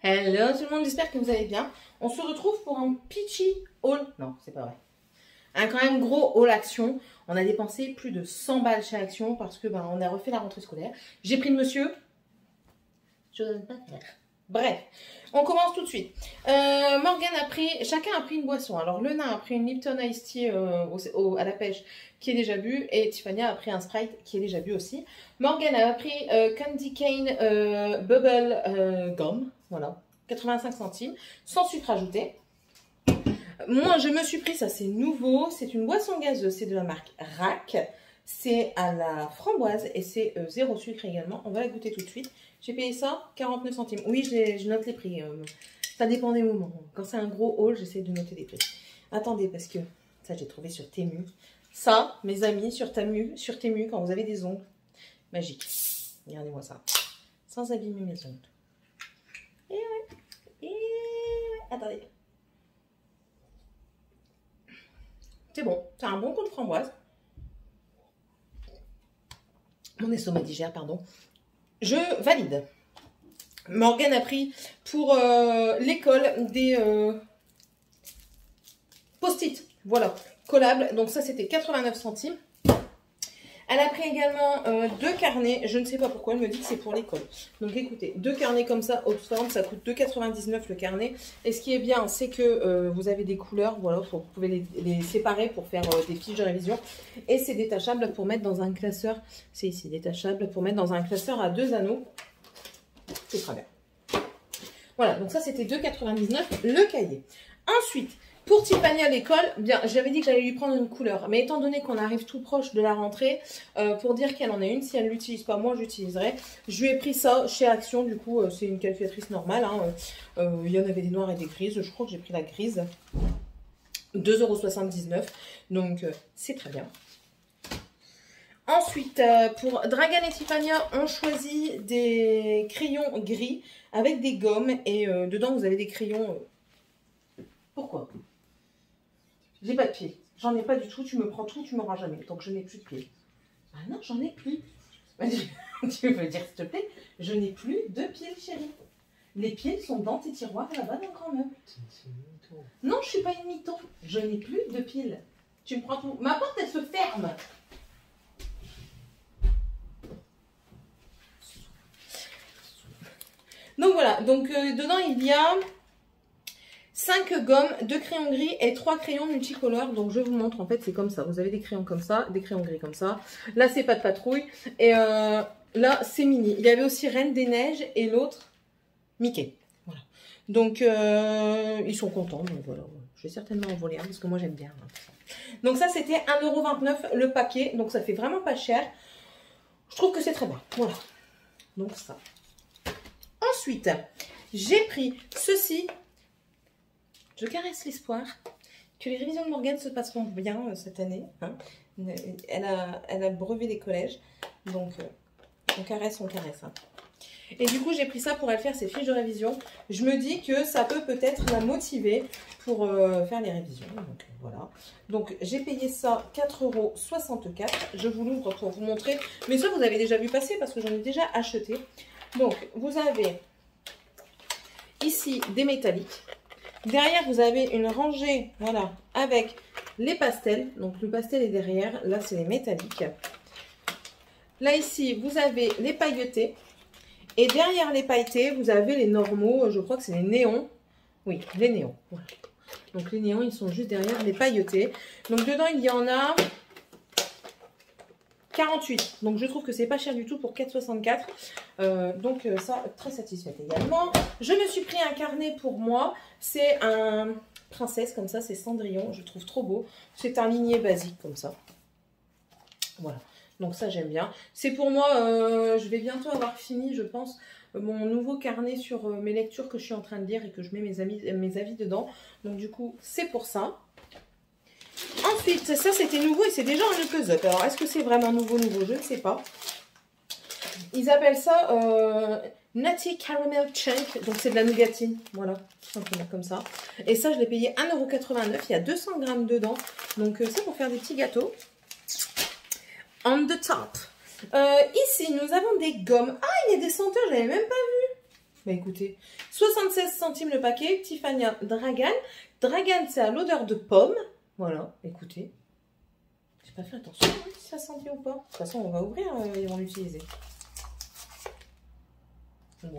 Hello tout le monde, j'espère que vous allez bien. On se retrouve pour un peachy haul. Non, c'est pas vrai. Un quand même gros haul Action. On a dépensé plus de 100 balles chez Action parce que on a refait la rentrée scolaire. J'ai pris le monsieur. Je ne donne pas faire. Bref, on commence tout de suite. Morgane a pris, chacun a pris une boisson. Alors le nain a pris une Lipton Ice Tea à la pêche qui est déjà bu et Tiffany a pris un Sprite qui est déjà bu aussi. Morgane a pris Candy Cane Bubble Gum, voilà, 85 centimes, sans sucre ajouté. Moi je me suis pris, ça c'est nouveau, c'est une boisson gazeuse, c'est de la marque RAC. C'est à la framboise et c'est zéro sucre également. On va la goûter tout de suite. J'ai payé ça 49 centimes. Oui, je note les prix. Ça dépend des moments. Quand c'est un gros haul, j'essaie de noter les prix. Attendez, parce que ça, j'ai trouvé sur Temu. Ça, mes amis, sur Temu, quand vous avez des ongles, magique. Regardez-moi ça. Sans abîmer mes ongles. Et ouais. Et ouais. Attendez. C'est bon. C'est un bon coup de framboise. Mon estomac digère, pardon. Je valide. Morgane a pris pour l'école des post-it. Voilà, collables. Donc ça, c'était 89 centimes. Elle a pris également deux carnets. Je ne sais pas pourquoi, elle me dit que c'est pour l'école. Donc écoutez, deux carnets comme ça, Oxford, ça coûte 2,99 le carnet. Et ce qui est bien, c'est que vous avez des couleurs. Voilà, vous pouvez les séparer pour faire des fiches de révision. Et c'est détachable pour mettre dans un classeur. C'est ici, détachable pour mettre dans un classeur à 2 anneaux. C'est très bien. Voilà, donc ça c'était 2,99 le cahier. Ensuite, pour Tiffany à l'école, bien, j'avais dit que j'allais lui prendre une couleur. Mais étant donné qu'on arrive tout proche de la rentrée, pour dire qu'elle en a une, si elle ne l'utilise pas, moi j'utiliserai. Je lui ai pris ça chez Action, du coup c'est une calculatrice normale. Hein. Il y en avait des noires et des grises, je crois que j'ai pris la grise. 2,79 €, donc c'est très bien. Ensuite, pour Dragan et Tiffany, on choisit des crayons gris avec des gommes. Et dedans, vous avez des crayons... Pourquoi? J'ai pas de pied. J'en ai pas du tout. Tu me prends tout, tu m'auras jamais. Donc, je n'ai plus de pied. Ah non, j'en ai plus. Tu veux dire, s'il te plaît, je n'ai plus de pieds, chérie. Les pieds sont dans tes tiroirs là-bas dans le grand meuble. Non, je suis pas une mytho. Je n'ai plus de piles. Tu me prends tout. Ma porte, elle se ferme. Donc voilà, donc dedans il y a 5 gommes, 2 crayons gris et 3 crayons multicolores. Donc je vous montre, en fait c'est comme ça. Vous avez des crayons comme ça, des crayons gris comme ça. Là c'est pas de patrouille. Et là c'est mini. Il y avait aussi Reine des Neiges et l'autre Mickey. Voilà. Donc ils sont contents. Donc voilà, je vais certainement en voler un parce que moi j'aime bien. Donc ça c'était 1,29 € le paquet. Donc ça fait vraiment pas cher. Je trouve que c'est très bien. Voilà. Donc ça. Ensuite, j'ai pris ceci. Je caresse l'espoir que les révisions de Morgane se passeront bien cette année. Hein. Elle a brevet des collèges. Donc, on caresse. Hein. Et du coup, j'ai pris ça pour elle faire ses fiches de révision. Je me dis que ça peut peut-être la motiver pour faire les révisions. Donc, voilà. Donc, j'ai payé ça 4,64 €. Je vous l'ouvre pour vous montrer. Mais ça, vous avez déjà vu passer parce que j'en ai déjà acheté. Donc, vous avez ici des métalliques. Derrière, vous avez une rangée, voilà, avec les pastels. Donc, le pastel est derrière. Là, c'est les métalliques. Là, ici, vous avez les pailletés. Et derrière les pailletés, vous avez les normaux. Je crois que c'est les néons. Oui, les néons. Voilà. Donc, les néons, ils sont juste derrière les pailletés. Donc, dedans, il y en a 48. Donc, je trouve que c'est pas cher du tout pour 4,64 €. Donc, ça, très satisfaite également. Je me suis pris un carnet pour moi. C'est un princesse comme ça. C'est Cendrillon. Je trouve trop beau. C'est un ligné basique comme ça. Voilà. Donc, ça, j'aime bien. C'est pour moi, je vais bientôt avoir fini, je pense, mon nouveau carnet sur mes lectures que je suis en train de lire et que je mets mes avis dedans. Donc, du coup, c'est pour ça. Ensuite, ça c'était nouveau et c'est déjà un up. Alors, est-ce que c'est vraiment nouveau? Je ne sais pas. Ils appellent ça Nutty Caramel Chunk. Donc, c'est de la nougatine. Voilà, tout simplement comme ça. Et ça, je l'ai payé 1,89 €. Il y a 200 grammes dedans. Donc, c'est pour faire des petits gâteaux. On the top. Ici, nous avons des gommes. Ah, il y a des senteurs, je n'avais même pas vu. Bah écoutez, 76 centimes le paquet, Tiffania Dragan. Dragan, c'est à l'odeur de pomme. Voilà, écoutez. J'ai pas fait attention si ça sent bien ou pas. De toute façon, on va ouvrir, ils vont l'utiliser. Ouais.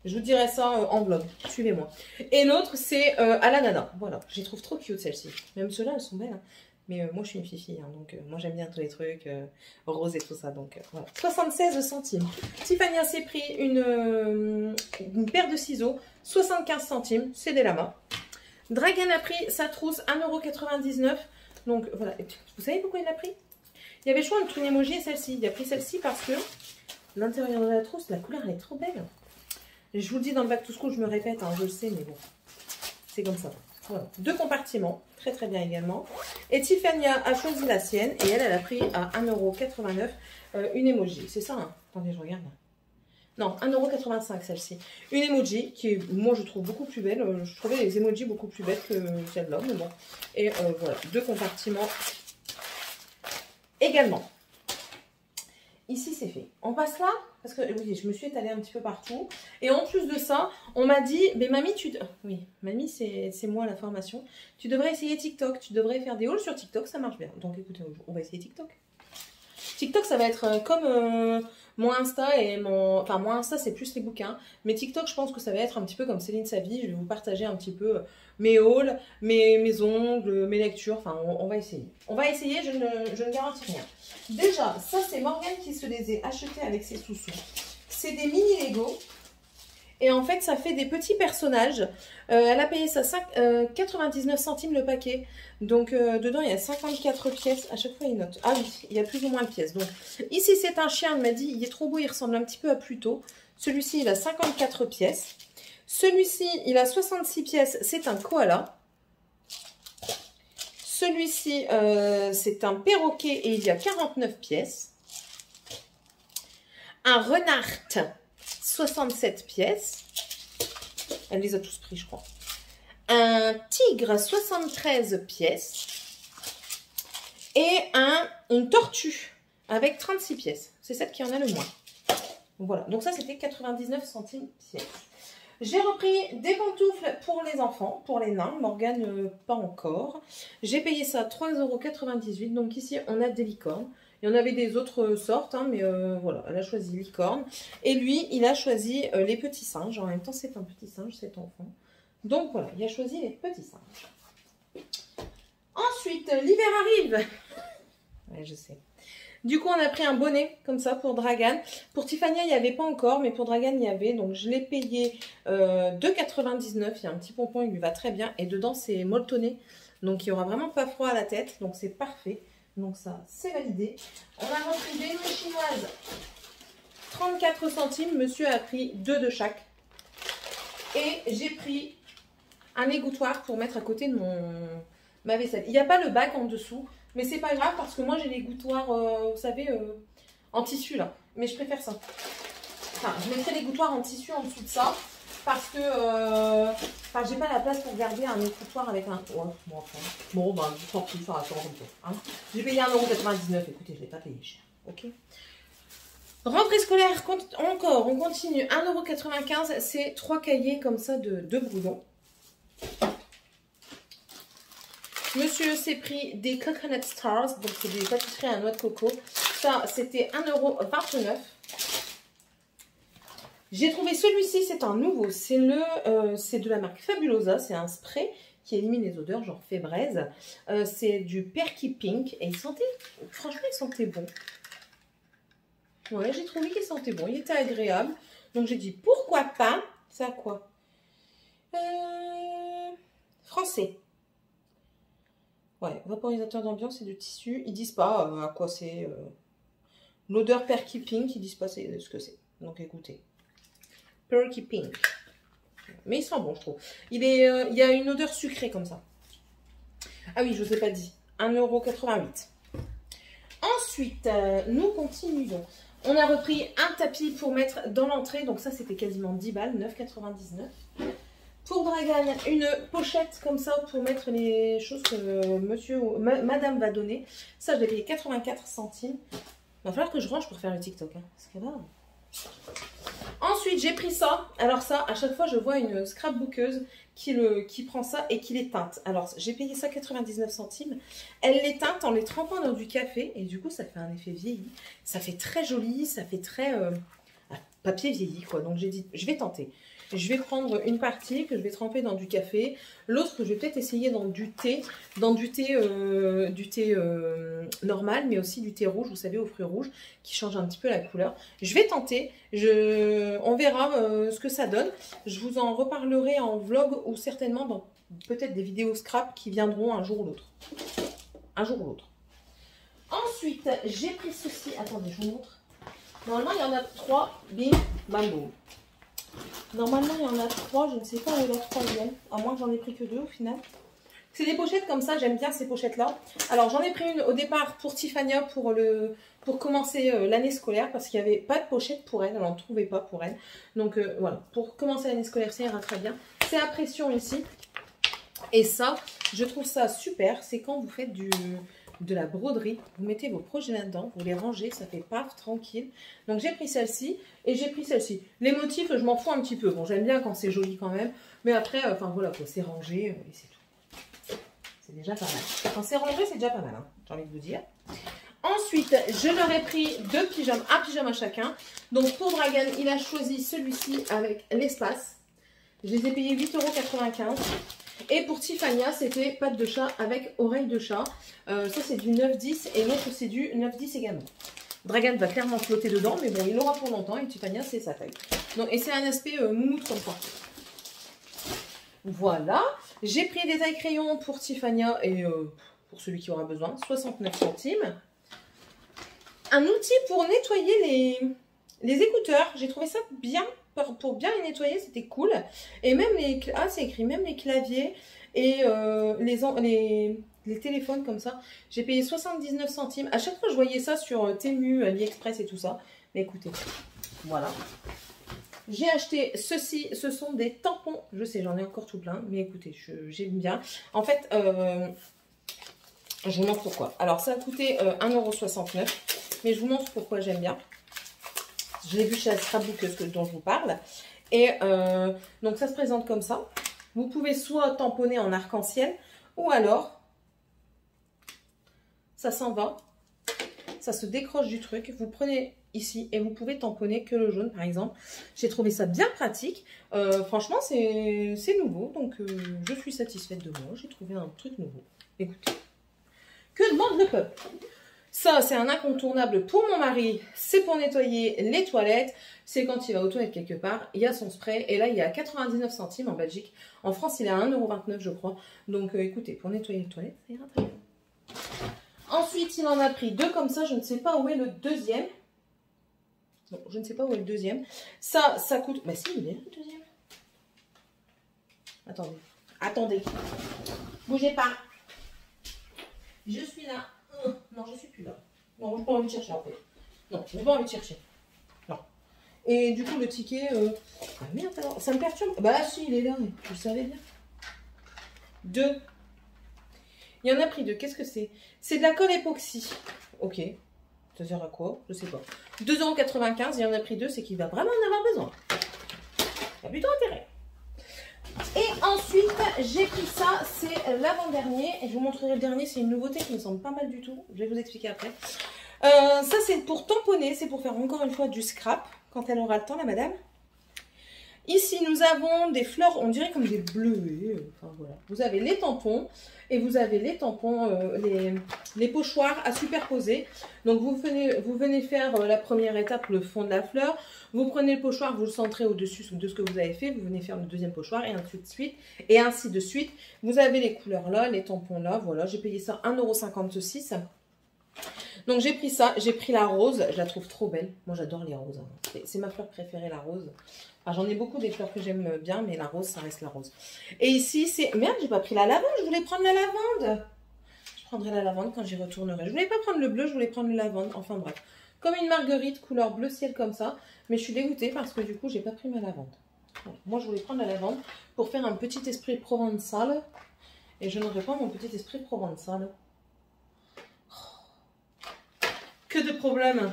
Je vous dirai ça en vlog, suivez-moi. Et l'autre, c'est à l'ananas. Voilà, je les trouve trop cute celles-ci. Même ceux-là, elles sont belles. Hein. Mais moi, je suis une fifi, hein, donc moi, j'aime bien tous les trucs roses et tout ça. Donc voilà. 76 centimes. Tiffany s'est pris une paire de ciseaux, 75 centimes. C'est des lamas. Dragan a pris sa trousse, 1,99 €. Donc voilà. Vous savez pourquoi il l'a pris? Il y avait le choix entre une emoji et celle-ci. Il a pris celle-ci parce que l'intérieur de la trousse, la couleur, elle est trop belle. Et je vous le dis dans le back to school, je me répète, hein, je le sais, mais bon, c'est comme ça. Voilà. 2 compartiments, très très bien également. Et Tiffania a choisi la sienne et elle a pris à 1,89 € une emoji. C'est ça, hein? Attendez, je regarde. Non, 1,85 € celle-ci. Une emoji qui est, moi je trouve beaucoup plus belle. Je trouvais les emojis beaucoup plus belles que celle-là, mais bon. Et voilà, 2 compartiments également. Ici, c'est fait. On passe là, parce que oui, je me suis étalée un petit peu partout. Et en plus de ça, on m'a dit, mais mamie, oui, mamie, c'est moi la formation. Tu devrais essayer TikTok. Tu devrais faire des hauls sur TikTok, ça marche bien. Donc écoutez, on va essayer TikTok. TikTok, ça va être comme mon Insta et mon... Enfin, mon Insta, c'est plus les bouquins. Mais TikTok, je pense que ça va être un petit peu comme Céline Savy. Je vais vous partager un petit peu mes hauls, mes ongles, mes lectures. Enfin, on va essayer. On va essayer, je ne garantis rien. Déjà, ça, c'est Morgane qui se les a achetés avec ses sous-sous. C'est des mini Lego. Et en fait, ça fait des petits personnages. Elle a payé ça 99 centimes le paquet. Donc, dedans, il y a 54 pièces. À chaque fois, il note. Ah oui, il y a plus ou moins de pièces. Donc, ici, c'est un chien. Elle m'a dit, il est trop beau. Il ressemble un petit peu à Pluto. Celui-ci, il a 54 pièces. Celui-ci, il a 66 pièces. C'est un koala. Celui-ci, c'est un perroquet et il y a 49 pièces. Un renard, 67 pièces. Elle les a tous pris, je crois. Un tigre, 73 pièces. Et une tortue avec 36 pièces. C'est celle qui en a le moins. Voilà, donc ça, c'était 99 centimes pièce. J'ai repris des pantoufles pour les enfants, pour les nains. Morgane, pas encore. J'ai payé ça 3,98 €. Donc ici, on a des licornes. Il y en avait des autres sortes, hein, mais voilà, elle a choisi licorne. Et lui, il a choisi les petits singes. En même temps, c'est un petit singe, cet enfant. Donc voilà, il a choisi les petits singes. Ensuite, l'hiver arrive. Ouais, je sais. Du coup, on a pris un bonnet comme ça pour Dragan. Pour Tiffania, il n'y avait pas encore, mais pour Dragan, il y avait. Donc, je l'ai payé 2,99 €. Il y a un petit pompon, il lui va très bien. Et dedans, c'est molletonné. Donc, il n'y aura vraiment pas froid à la tête. Donc, c'est parfait. Donc, ça, c'est validé. On a repris des nouilles chinoises. 34 centimes. Monsieur a pris 2 de chaque. Et j'ai pris un égouttoir pour mettre à côté de ma vaisselle. Il n'y a pas le bac en dessous. Mais c'est pas grave parce que moi j'ai les gouttoirs, vous savez, en tissu là. Mais je préfère ça. Enfin, je mettrai les gouttoirs en tissu en dessous de ça. Parce que enfin, j'ai pas la place pour garder un égouttoir avec un... Ouais, bon, enfin. Bon, bah, tant pis, ça rassure un peu. Hein. J'ai payé 1,99 €. Écoutez, je l'ai pas payé cher. Ok. Rentrée scolaire, encore, on continue. 1,95 €. C'est 3 cahiers comme ça de brouillon. Monsieur s'est pris des Coconut Stars, donc c'est des pâtisseries à noix de coco. Ça, c'était 1,29 €. J'ai trouvé celui-ci, c'est un nouveau. C'est de la marque Fabulosa. C'est un spray qui élimine les odeurs, genre fébraise. C'est du Perky Pink. Et franchement, il sentait bon. Ouais, j'ai trouvé qu'il sentait bon. Il était agréable. Donc, j'ai dit, pourquoi pas? C'est à quoi? Français. Ouais, vaporisateur d'ambiance et de tissu. Ils disent pas à quoi c'est. L'odeur Perky Pink, ils disent pas ce que c'est. Donc écoutez. Perky Pink. Mais il sent bon, je trouve. Il y a une odeur sucrée comme ça. Ah oui, je vous ai pas dit. 1,88 €. Ensuite, nous continuons. On a repris un tapis pour mettre dans l'entrée. Donc ça, c'était quasiment 10 balles, 9,99 €. Pour Dragan, une pochette comme ça pour mettre les choses que monsieur ou madame va donner. Ça, je l'ai payé 84 centimes. Il va falloir que je range pour faire le TikTok. Hein, parce que là, Ensuite, j'ai pris ça. Alors ça, à chaque fois, je vois une scrapbookeuse qui prend ça et qui les teinte. Alors, j'ai payé ça 99 centimes. Elle les teinte en les trempant dans du café. Et du coup, ça fait un effet vieilli. Ça fait très joli, ça fait très papier vieilli, quoi. Donc, j'ai dit, je vais tenter. Je vais prendre une partie que je vais tremper dans du café. L'autre que je vais peut-être essayer dans du thé. Dans du thé, normal, mais aussi du thé rouge, vous savez, aux fruits rouges, qui change un petit peu la couleur. Je vais tenter. On verra ce que ça donne. Je vous en reparlerai en vlog ou certainement dans peut-être des vidéos scrap qui viendront un jour ou l'autre. Un jour ou l'autre. Ensuite, j'ai pris ceci. Attendez, je vous montre. Normalement, il y en a 3. Bim, bam, boum. Normalement, il y en a 3. Je ne sais pas où est la troisième. À moins que j'en ai pris que 2 au final. C'est des pochettes comme ça. J'aime bien ces pochettes-là. Alors, j'en ai pris une au départ pour Tiffania pour commencer l'année scolaire. Parce qu'il n'y avait pas de pochette pour elle. Elle n'en trouvait pas pour elle. Donc, voilà. Pour commencer l'année scolaire, ça ira très bien. C'est à pression ici. Et ça, je trouve ça super. C'est quand vous faites de la broderie, vous mettez vos projets là-dedans, vous les rangez, ça fait paf, tranquille. Donc j'ai pris celle-ci et j'ai pris celle-ci. Les motifs, je m'en fous un petit peu. Bon, j'aime bien quand c'est joli quand même, mais après, enfin voilà, c'est rangé et c'est tout. C'est déjà pas mal. Quand c'est rangé, c'est déjà pas mal, hein, j'ai envie de vous dire. Ensuite, je leur ai pris 2 pyjamas, un pyjama chacun. Donc pour Dragan, il a choisi celui-ci avec l'espace. Je les ai payés 8,95 €. Et pour Tiffania, c'était patte de chat avec oreille de chat. Ça, c'est du 9,10 et l'autre, c'est du 9,10 également. Dragan va clairement flotter dedans, mais bon, il l'aura pour longtemps. Et Tiffania, c'est sa taille. Donc, et c'est un aspect moumoute comme ça. Voilà. J'ai pris des tailles crayons pour Tiffania et pour celui qui aura besoin. 69 centimes. Un outil pour nettoyer les écouteurs. J'ai trouvé ça bien. Pour bien les nettoyer, c'était cool. Et même c'est écrit même les claviers et les téléphones comme ça. J'ai payé 79 centimes. À chaque fois, je voyais ça sur Temu, AliExpress et tout ça. Mais écoutez, voilà. J'ai acheté ceci. Ce sont des tampons. Je sais, j'en ai encore tout plein. Mais écoutez, j'aime bien. En fait, je vous montre pourquoi. Alors, ça a coûté 1,69 €. Mais je vous montre pourquoi j'aime bien. Je l'ai vu chez la scrapbookeuse dont je vous parle. Et donc ça se présente comme ça. Vous pouvez soit tamponner en arc-en-ciel ou alors ça s'en va. Ça se décroche du truc. Vous prenez ici et vous pouvez tamponner que le jaune par exemple. J'ai trouvé ça bien pratique. Franchement c'est nouveau. Donc je suis satisfaite de moi. J'ai trouvé un truc nouveau. Écoutez. Que demande le peuple ? Ça, c'est un incontournable pour mon mari. C'est pour nettoyer les toilettes. C'est quand il va aux toilettes quelque part. Il y a son spray. Et là, il y a 99 centimes en Belgique. En France, il est à 1,29 €, je crois. Donc, écoutez, pour nettoyer les toilettes, ça ira très bien. Ensuite, il en a pris 2 comme ça. Je ne sais pas où est le deuxième. Non, je ne sais pas où est le deuxième. Ça coûte... Bah si, il est là, le deuxième. Attendez. Attendez. Bougez pas. Je suis là. Non, je suis plus là. Non, je n'ai pas envie de chercher en fait. Non, je n'ai pas envie de chercher. Non. Et du coup, le ticket... Ah merde, alors, ça me perturbe. Bah si, il est là, mais je le savais bien. 2. Il y en a pris 2. Qu'est-ce que c'est? C'est de la colle époxy. Ok. Ça sert à quoi? Je sais pas. 2,95 €. Il y en a pris 2. C'est qu'il va vraiment en avoir besoin. Il y a plutôt intérêt. Et ensuite, j'ai pris ça, c'est l'avant-dernier. Et je vous montrerai le dernier, c'est une nouveauté qui me semble pas mal du tout. Je vais vous expliquer après. Ça, c'est pour tamponner, c'est pour faire encore une fois du scrap, quand elle aura le temps, la madame. Ici, nous avons des fleurs, on dirait comme des bleuets. Enfin, voilà. Vous avez les tampons et vous avez les tampons, les pochoirs à superposer. Donc, vous venez faire la première étape, le fond de la fleur. Vous prenez le pochoir, vous le centrez au-dessus de ce que vous avez fait. Vous venez faire le deuxième pochoir et ainsi de suite. Et ainsi de suite. Vous avez les couleurs là, les tampons là. Voilà, j'ai payé ça 1,56 €. Donc, j'ai pris ça. J'ai pris la rose. Je la trouve trop belle. Moi, j'adore les roses. Hein. C'est ma fleur préférée, la rose. J'en ai beaucoup des fleurs que j'aime bien, mais la rose, ça reste la rose. Et ici, c'est... Merde, j'ai pas pris la lavande. Je voulais prendre la lavande. Je prendrai la lavande quand j'y retournerai. Je voulais pas prendre le bleu, je voulais prendre le lavande. Enfin, bref. Comme une marguerite couleur bleu ciel comme ça. Mais je suis dégoûtée parce que du coup, j'ai pas pris ma lavande. Bon, moi, je voulais prendre la lavande pour faire un petit esprit provençal. Et je n'aurai pas mon petit esprit provençal. Oh. Que de problèmes.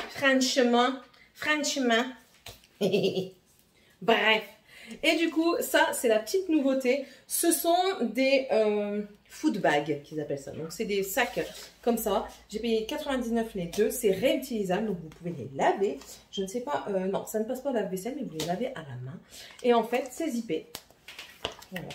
Franchement... Franchement. Bref. Et du coup, ça, c'est la petite nouveauté. Ce sont des food bags qu'ils appellent ça. Donc, c'est des sacs comme ça. J'ai payé 99 les deux. C'est réutilisable, donc vous pouvez les laver. Je ne sais pas, non, ça ne passe pas au lave-vaisselle, mais vous les lavez à la main. Et en fait, c'est zippé. Voilà.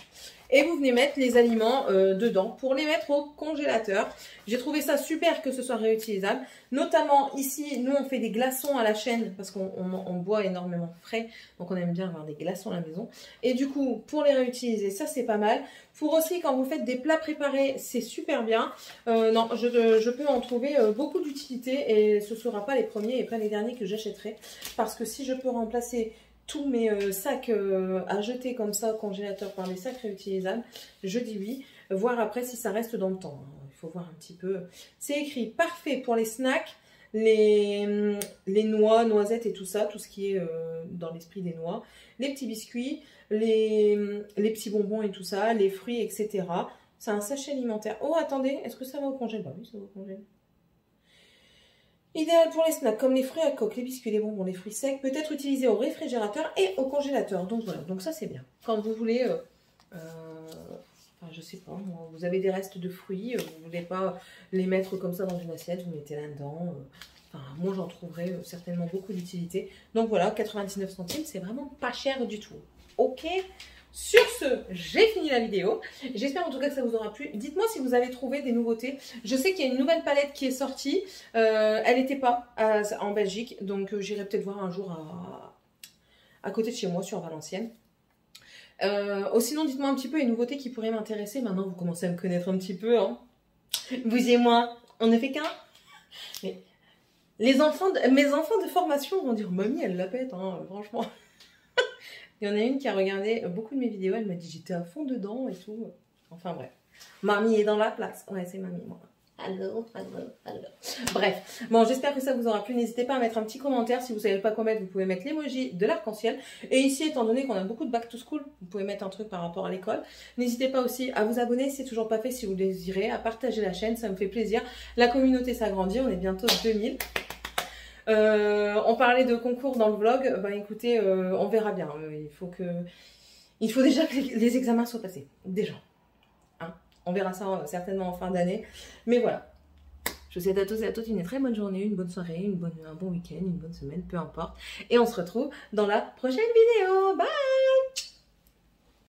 Et vous venez mettre les aliments dedans pour les mettre au congélateur. J'ai trouvé ça super que ce soit réutilisable. Notamment ici, nous on fait des glaçons à la chaîne parce qu'on boit énormément frais. Donc on aime bien avoir des glaçons à la maison. Et du coup, pour les réutiliser, ça c'est pas mal. Pour aussi, quand vous faites des plats préparés, c'est super bien. Non, je peux en trouver beaucoup d'utilité et ce ne sera pas les premiers et pas les derniers que j'achèterai. Parce que si je peux remplacer tous mes sacs à jeter comme ça au congélateur par des sacs réutilisables, je dis oui. Voir après si ça reste dans le temps. Il faut voir un petit peu. C'est écrit parfait pour les snacks, les noix, noisettes et tout ça, tout ce qui est dans l'esprit des noix, les petits biscuits, les petits bonbons et tout ça, les fruits, etc. C'est un sachet alimentaire. Oh, attendez, est-ce que ça va au congèle? Bah oui, ça va au congèle. Idéal pour les snacks comme les fruits à coque, les biscuits, les bonbons, les fruits secs, peut être utilisé au réfrigérateur et au congélateur. Donc voilà, donc ça c'est bien. Quand vous voulez, enfin, je sais pas, vous avez des restes de fruits, vous voulez pas les mettre comme ça dans une assiette, vous mettez là-dedans. Enfin, moi j'en trouverai certainement beaucoup d'utilité. Donc voilà, 99 centimes, c'est vraiment pas cher du tout. Ok? Sur ce, j'ai fini la vidéo. J'espère en tout cas que ça vous aura plu. Dites-moi si vous avez trouvé des nouveautés. Je sais qu'il y a une nouvelle palette qui est sortie. Elle n'était pas en Belgique. Donc j'irai peut-être voir un jour à côté de chez moi, sur Valenciennes. Sinon, dites-moi un petit peu les nouveautés qui pourraient m'intéresser. Maintenant, vous commencez à me connaître un petit peu. Hein. Vous et moi, on ne fait qu'un. Mais mes enfants de formation vont dire « Mamie, elle la pète, hein, franchement ». Il y en a une qui a regardé beaucoup de mes vidéos, elle m'a dit j'étais à fond dedans et tout. Enfin bref. Mamie est dans la place. Ouais, c'est mamie, moi. Allô. Bref. Bon, j'espère que ça vous aura plu. N'hésitez pas à mettre un petit commentaire. Si vous ne savez pas quoi mettre, vous pouvez mettre l'emoji de l'arc-en-ciel. Et ici, étant donné qu'on a beaucoup de back to school, vous pouvez mettre un truc par rapport à l'école. N'hésitez pas aussi à vous abonner si c'est toujours pas fait, si vous le désirez, à partager la chaîne, ça me fait plaisir. La communauté s'agrandit, on est bientôt 2000. On parlait de concours dans le vlog, bah écoutez, on verra bien. Il faut déjà que les examens soient passés, déjà. Hein, on verra ça certainement en fin d'année. Mais voilà. Je vous souhaite à tous et à toutes une très bonne journée, une bonne soirée, un bon week-end, une bonne semaine, peu importe. Et on se retrouve dans la prochaine vidéo. Bye!